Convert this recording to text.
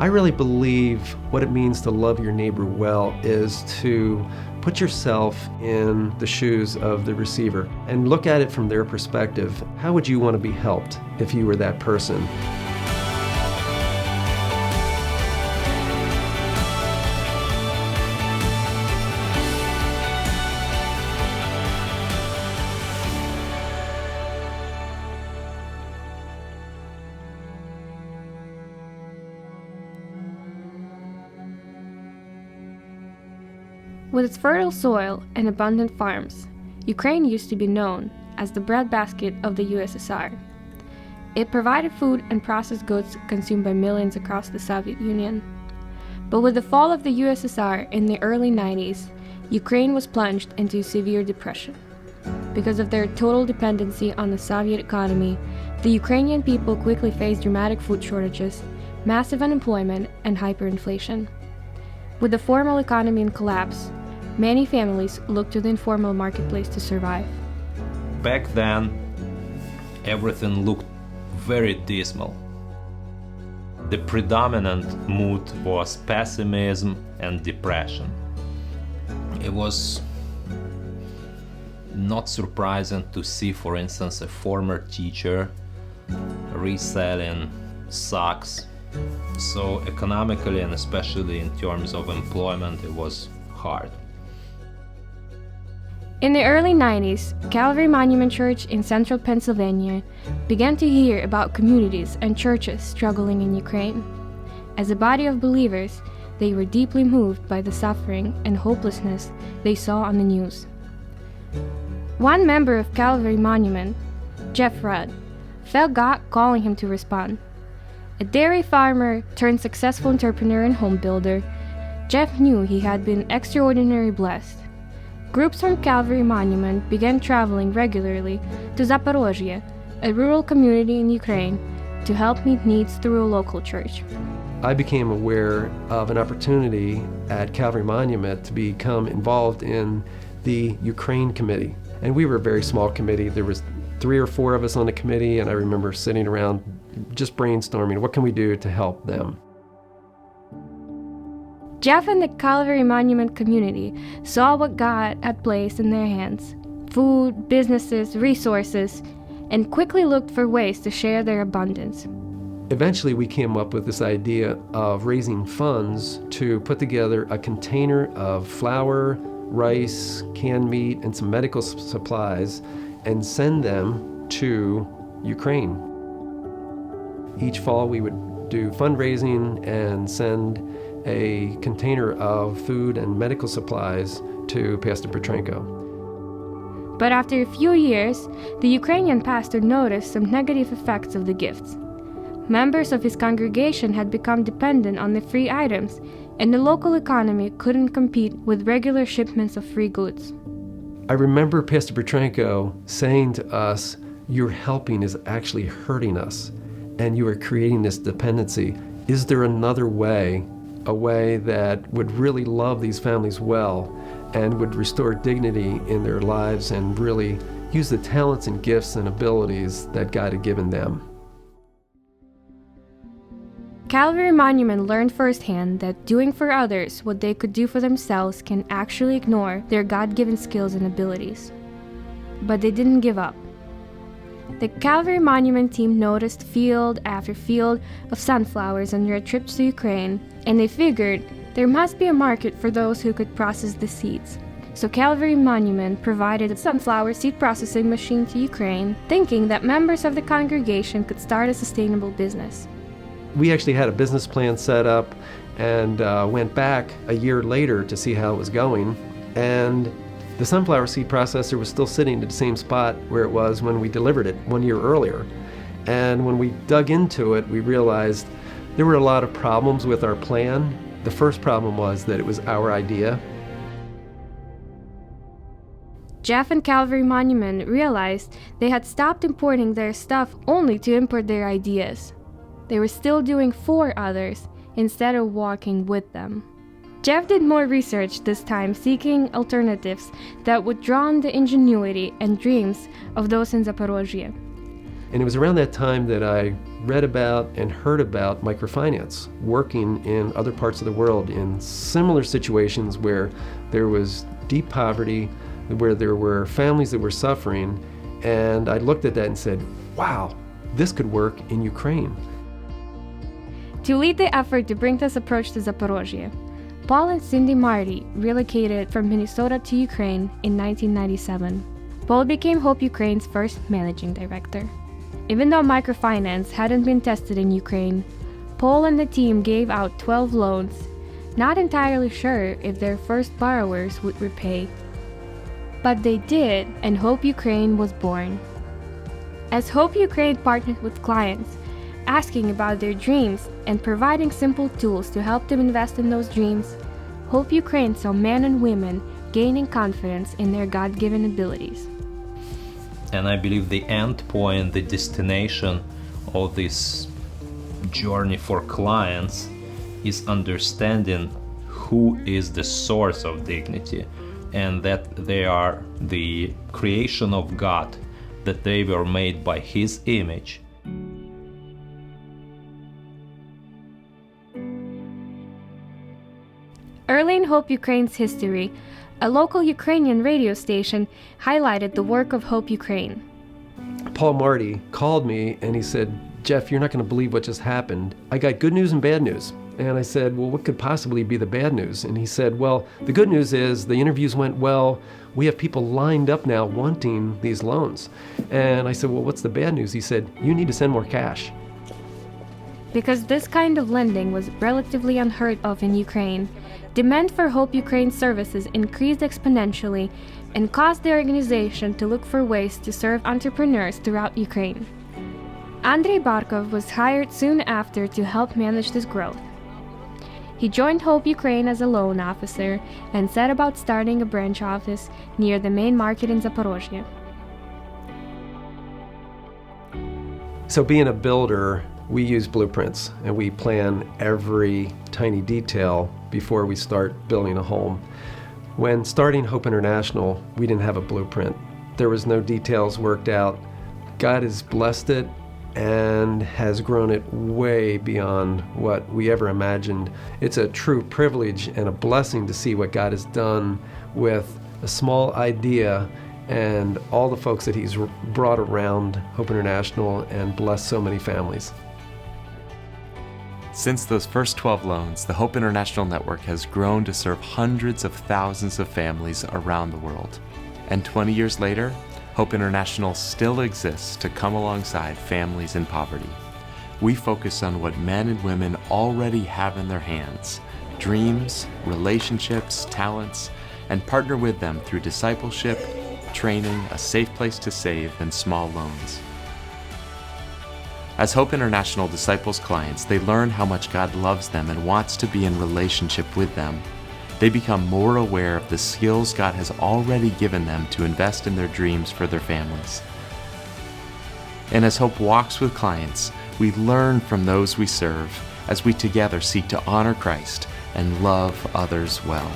I really believe what it means to love your neighbor well is to put yourself in the shoes of the receiver and look at it from their perspective. How would you want to be helped if you were that person? With its fertile soil and abundant farms, Ukraine used to be known as the breadbasket of the USSR. It provided food and processed goods consumed by millions across the Soviet Union. But with the fall of the USSR in the early 90s, Ukraine was plunged into a severe depression. Because of their total dependency on the Soviet economy, the Ukrainian people quickly faced dramatic food shortages, massive unemployment, and hyperinflation. With the formal economy in collapse, many families looked to the informal marketplace to survive. Back then, everything looked very dismal. The predominant mood was pessimism and depression. It was not surprising to see, for instance, a former teacher reselling socks. So economically and especially in terms of employment, it was hard. In the early 90s, Calvary Monument Church in central Pennsylvania began to hear about communities and churches struggling in Ukraine. As a body of believers, they were deeply moved by the suffering and hopelessness they saw on the news. One member of Calvary Monument, Jeff Rudd, felt God calling him to respond. A dairy farmer turned successful entrepreneur and home builder, Jeff knew he had been extraordinarily blessed. Groups from Calvary Monument began traveling regularly to Zaporozhye, a rural community in Ukraine, to help meet needs through a local church. I became aware of an opportunity at Calvary Monument to become involved in the Ukraine committee. And we were a very small committee. There was 3 or 4 of us on the committee, and I remember sitting around just brainstorming, what can we do to help them? Jeff and the Calvary Monument community saw what God had placed in their hands: food, businesses, resources, and quickly looked for ways to share their abundance. Eventually, we came up with this idea of raising funds to put together a container of flour, rice, canned meat, and some medical supplies and send them to Ukraine. Each fall, we would do fundraising and send a container of food and medical supplies to Pastor Petrenko. But after a few years, the Ukrainian pastor noticed some negative effects of the gifts. Members of his congregation had become dependent on the free items, and the local economy couldn't compete with regular shipments of free goods. I remember Pastor Petrenko saying to us, "Your helping is actually hurting us, and you are creating this dependency. Is there another way, a way that would really love these families well and would restore dignity in their lives and really use the talents and gifts and abilities that God had given them?" Calvary Monument learned firsthand that doing for others what they could do for themselves can actually ignore their God-given skills and abilities. But they didn't give up. The Calvary Monument team noticed field after field of sunflowers on their trips to Ukraine, and they figured there must be a market for those who could process the seeds. So Calvary Monument provided a sunflower seed processing machine to Ukraine, thinking that members of the congregation could start a sustainable business. We actually had a business plan set up and went back a year later to see how it was going. And the sunflower seed processor was still sitting at the same spot where it was when we delivered it 1 year earlier. And when we dug into it, we realized there were a lot of problems with our plan. The first problem was that it was our idea. Jeff and Calvary Monument realized they had stopped importing their stuff only to import their ideas. They were still doing for others instead of walking with them. Jeff did more research this time, seeking alternatives that would draw on the ingenuity and dreams of those in Zaporozhye. And it was around that time that I read about and heard about microfinance, working in other parts of the world in similar situations where there was deep poverty, where there were families that were suffering. And I looked at that and said, wow, this could work in Ukraine. To lead the effort to bring this approach to Zaporozhye, Paul and Cindy Marty relocated from Minnesota to Ukraine in 1997. Paul became Hope Ukraine's first managing director. Even though microfinance hadn't been tested in Ukraine, Paul and the team gave out 12 loans, not entirely sure if their first borrowers would repay. But they did, and Hope Ukraine was born. As Hope Ukraine partnered with clients, asking about their dreams and providing simple tools to help them invest in those dreams, Hope Ukraine saw men and women gaining confidence in their God-given abilities. And I believe the end point, the destination of this journey for clients is understanding who is the source of dignity, and that they are the creation of God, that they were made by His image. Early in Hope Ukraine's history, a local Ukrainian radio station highlighted the work of Hope Ukraine. Paul Marty called me and he said, Jeff, you're not going to believe what just happened. I got good news and bad news. And I said, well, what could possibly be the bad news? And he said, well, the good news is the interviews went well. We have people lined up now wanting these loans. And I said, well, what's the bad news? He said, you need to send more cash. Because this kind of lending was relatively unheard of in Ukraine, demand for Hope Ukraine services increased exponentially and caused the organization to look for ways to serve entrepreneurs throughout Ukraine. Andrei Barkov was hired soon after to help manage this growth. He joined Hope Ukraine as a loan officer and set about starting a branch office near the main market in Zaporozhye. So being a builder, we use blueprints and we plan every tiny detail before we start building a home. When starting Hope International, we didn't have a blueprint. There was no details worked out. God has blessed it and has grown it way beyond what we ever imagined. It's a true privilege and a blessing to see what God has done with a small idea and all the folks that He's brought around Hope International and blessed so many families. Since those first 12 loans, the Hope International Network has grown to serve hundreds of thousands of families around the world. And 20 years later, Hope International still exists to come alongside families in poverty. We focus on what men and women already have in their hands: dreams, relationships, talents, and partner with them through discipleship, training, a safe place to save, and small loans. As Hope International disciples clients, they learn how much God loves them and wants to be in relationship with them. They become more aware of the skills God has already given them to invest in their dreams for their families. And as Hope walks with clients, we learn from those we serve as we together seek to honor Christ and love others well.